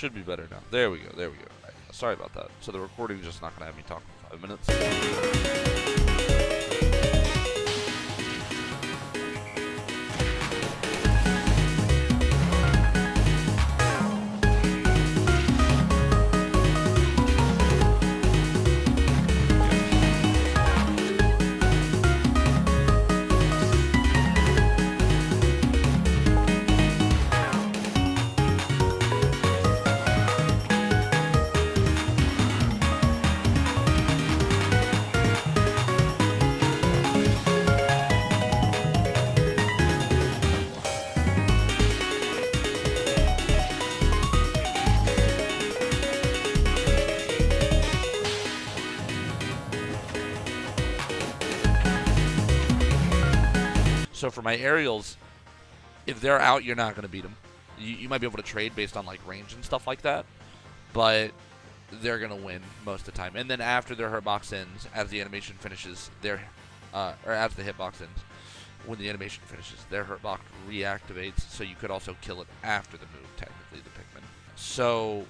Should be better now. There we go. There we go. Right. Sorry about that. So the recording's just not going to have me talk for 5 minutes. So for my aerials, if they're out, you're not going to beat them. You might be able to trade based on like range and stuff like that, but they're going to win most of the time. And then after their hitbox ends, as the animation finishes, or as the hitbox ends, when the animation finishes, their hitbox reactivates, so you could also kill it after the move, technically, the Pikmin. So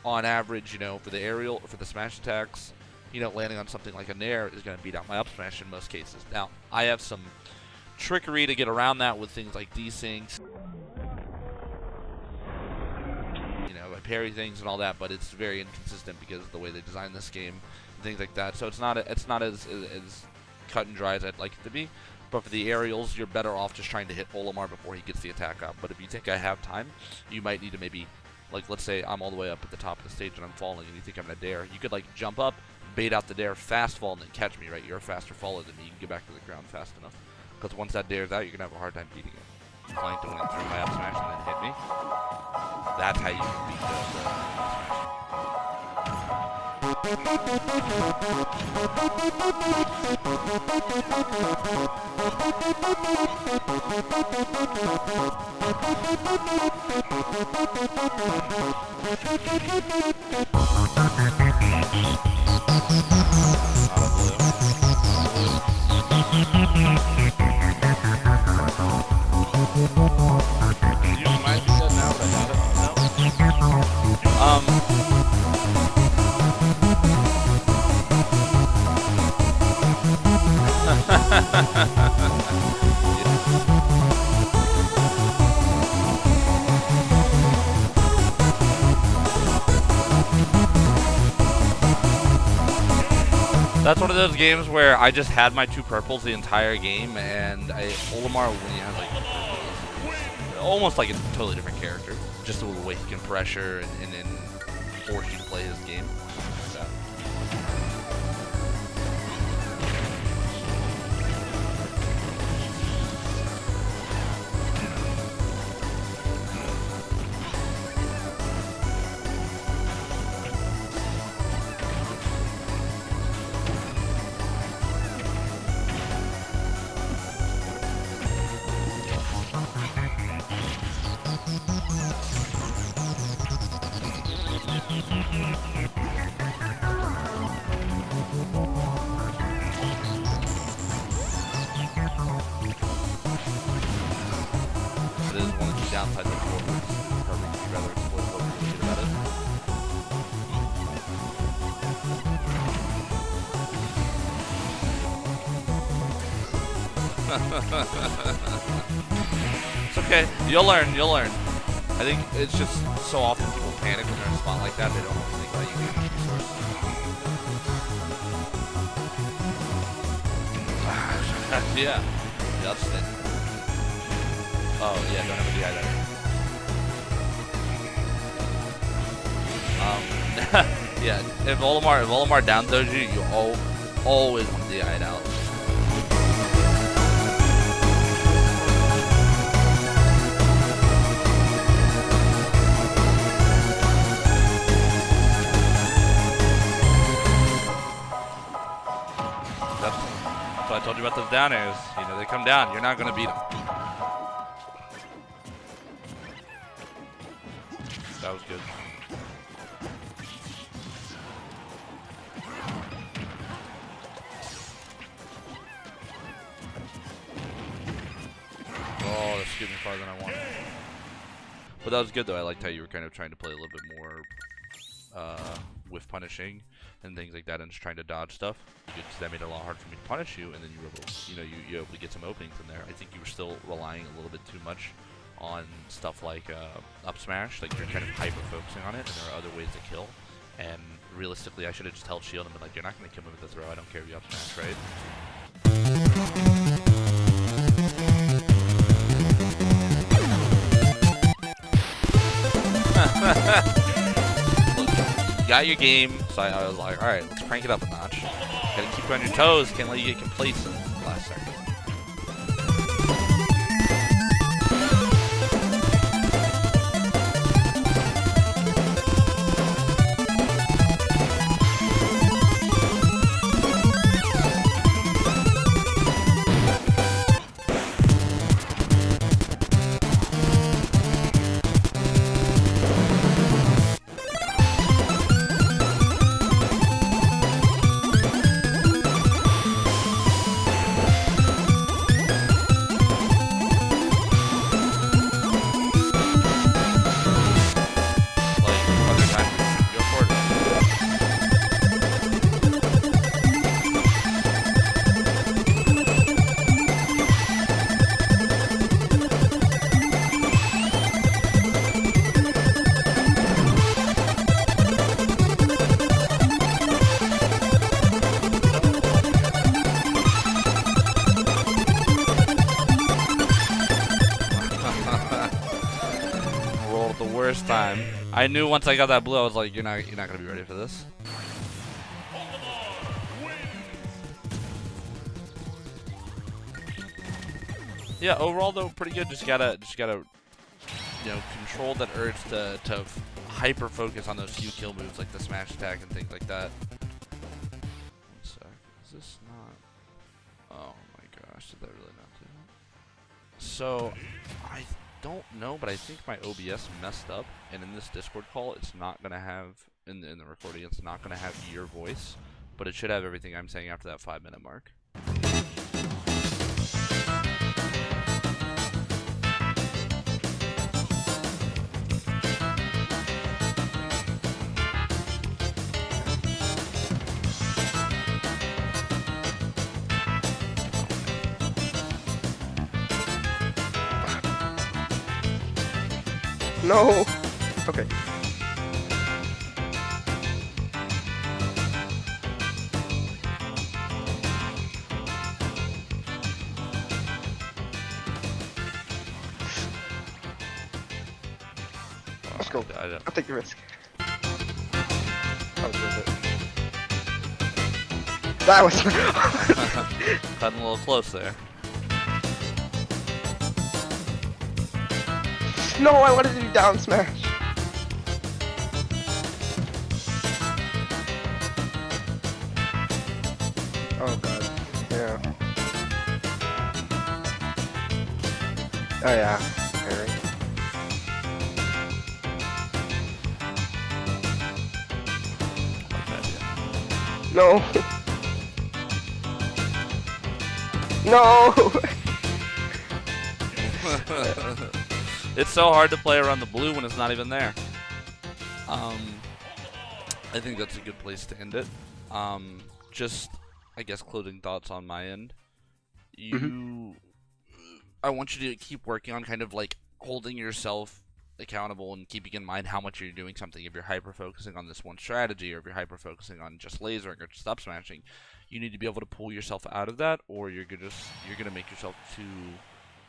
on average, you know, for the aerial, for the smash attacks, you know, landing on something like a Nair is going to beat out my up smash in most cases. Now, I have some trickery to get around that with things like desyncs, you know, I parry things and all that, but it's very inconsistent because of the way they design this game and things like that. So it's not as cut and dry as I'd like it to be. But for the aerials, you're better off just trying to hit Olimar before he gets the attack up. But if you think I have time, you might need to maybe, like, let's say I'm all the way up at the top of the stage and I'm falling and you think I'm gonna dare, you could like jump up, bait out the dare, fast fall, and then catch me, right? You're a faster faller than me, you can get back to the ground fast enough. Because once that dare's out, you're going to have a hard time beating it. Flank to win through my up smash and then hit me. That's how you can beat the You might be dead now, but I got it. That's one of those games where I just had my 2 purples the entire game, and Olimar, when he has like almost like a totally different character, just the way he can pressure and then force you to play his game. Downside of the board, would you rather explore what you think about it? It's okay. You'll learn. You'll learn. I think it's just so often people panic when they're in a spot like that. They don't always think about using resources. Yeah. Justin. Oh, yeah, don't have a DI there. Yeah, if Olimar down throws you, you always want to DI it out. That's what I told you about those down airs. You know, they come down, you're not going to beat them. That was good. Oh, that's getting farther than I wanted. But that was good though. I liked how you were kind of trying to play a little bit more with punishing and things like that, and just trying to dodge stuff. Because that made it a lot hard for me to punish you, and then you were able to, you were able to get some openings in there. I think you were still relying a little bit too much on stuff like up smash, like you're kind of hyper focusing on it, and there are other ways to kill. And realistically, I should have just held shield and been like, you're not going to kill me with the throw. I don't care if you up smash, right? Look, you got your game, so I was like, all right, let's crank it up a notch. Gotta keep you on your toes. Can't let you get complacent last second. Time. I knew once I got that blue, I was like, you're not gonna be ready for this. Yeah, overall though, pretty good. Just gotta control that urge to hyper focus on those few kill moves like the smash attack and things like that. One sec. Is this not? Oh my gosh, did that really not do that? So I don't know, but I think my OBS messed up, and in this Discord call, it's not gonna have in the recording. It's not gonna have your voice, but it should have everything I'm saying after that 5-minute mark. No. Okay. Let's go. I'll take the risk. How was it? That was cutting a little close there. No, I wanted to do down smash. Oh god. Yeah. Oh yeah. Parry. No. No. It's so hard to play around the blue when it's not even there. I think that's a good place to end it. Just, I guess, closing thoughts on my end. I want you to keep working on kind of like holding yourself accountable and keeping in mind how much you're doing something. If you're hyper-focusing on this one strategy, or if you're hyper-focusing on just lasering or just up smashing, you need to be able to pull yourself out of that, or you're gonna make yourself too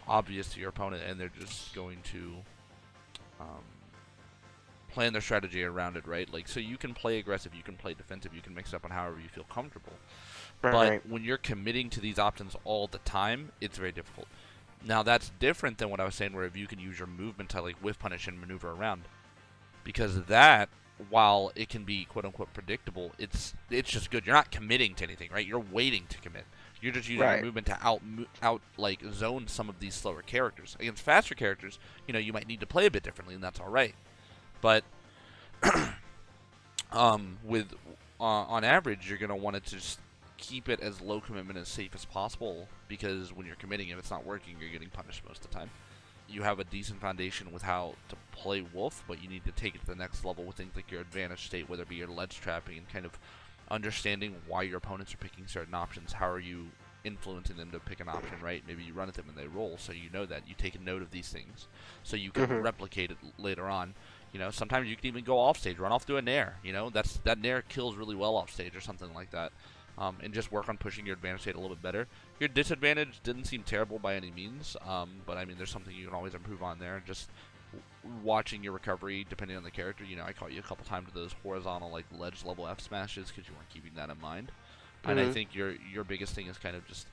obvious to your opponent, and they're just going to plan their strategy around it, right? Like, so you can play aggressive, you can play defensive, you can mix it up on however you feel comfortable. Right. But when you're committing to these options all the time, it's very difficult. Now, that's different than what I was saying, where if you can use your movement to like whiff punish and maneuver around, because that, while it can be quote-unquote predictable, it's just good. You're not committing to anything, right? You're waiting to commit. You're just using your movement to out like zone some of these slower characters. Against faster characters, you might need to play a bit differently, and that's all right. But on average, you're gonna want to just keep it as low commitment as safe as possible, because when you're committing, if it's not working, you're getting punished most of the time. you have a decent foundation with how to play Wolf, but you need to take it to the next level with things like your advantage state, whether it be your ledge trapping and kind of understanding why your opponents are picking certain options. How are you influencing them to pick an option, right? Maybe you run at them and they roll, so you know that. You take a note of these things so you can replicate it later on. You know, sometimes you can even go off stage, run off to a nair. You know, that nair kills really well off stage or something like that. And just work on pushing your advantage state a little bit better. Your disadvantage didn't seem terrible by any means, but I mean, there's something you can always improve on there. Just watching your recovery, depending on the character. You know, I caught you a couple times with those horizontal, like, ledge level F smashes because you weren't keeping that in mind. And I think your biggest thing is kind of just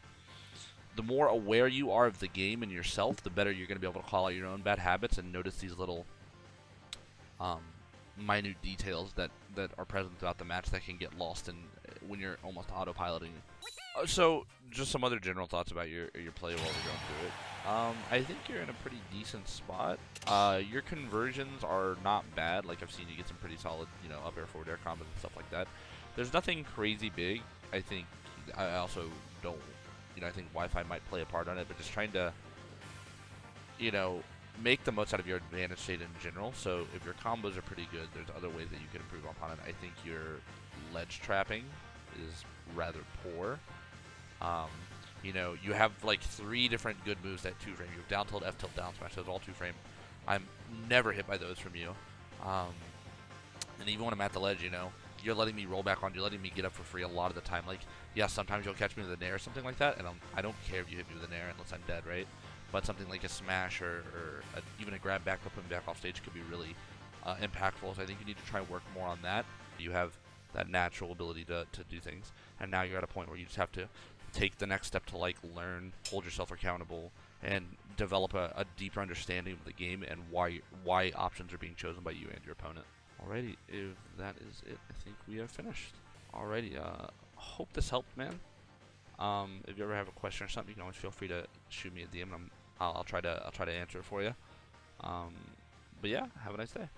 the more aware you are of the game and yourself, the better you're going to be able to call out your own bad habits and notice these little minute details that are present throughout the match that can get lost in when you're almost autopiloting. So, just some other general thoughts about your play while we're going through it. I think you're in a pretty decent spot. Your conversions are not bad. Like, I've seen you get some pretty solid, you know, up air, forward air combos and stuff like that. There's nothing crazy big. I think I also don't, you know, I think Wi-Fi might play a part on it, but just trying to, you know, make the most out of your advantage state in general. So if your combos are pretty good, there's other ways that you can improve upon it. I think your ledge trapping is rather poor. You know, you have like 3 different good moves that 2-frame. You have down tilt, F tilt, down smash. Those all 2-frame. I'm never hit by those from you. And even when I'm at the ledge, you know, you're letting me roll back on. You're letting me get up for free a lot of the time. Like, yeah, sometimes you'll catch me with a nair or something like that, and I don't care if you hit me with a nair unless I'm dead, right? But something like a smash or even a grab back up and back off stage could be really impactful. So I think you need to try and work more on that. You have that natural ability to do things, and now you're at a point where you just have to take the next step to, like, learn, hold yourself accountable, and develop a deeper understanding of the game and why options are being chosen by you and your opponent. Alrighty, if that is it, I think we have finished. Alrighty, hope this helped, man. If you ever have a question or something, you can always feel free to shoot me a DM, and I'll try to answer it for you. But yeah, have a nice day.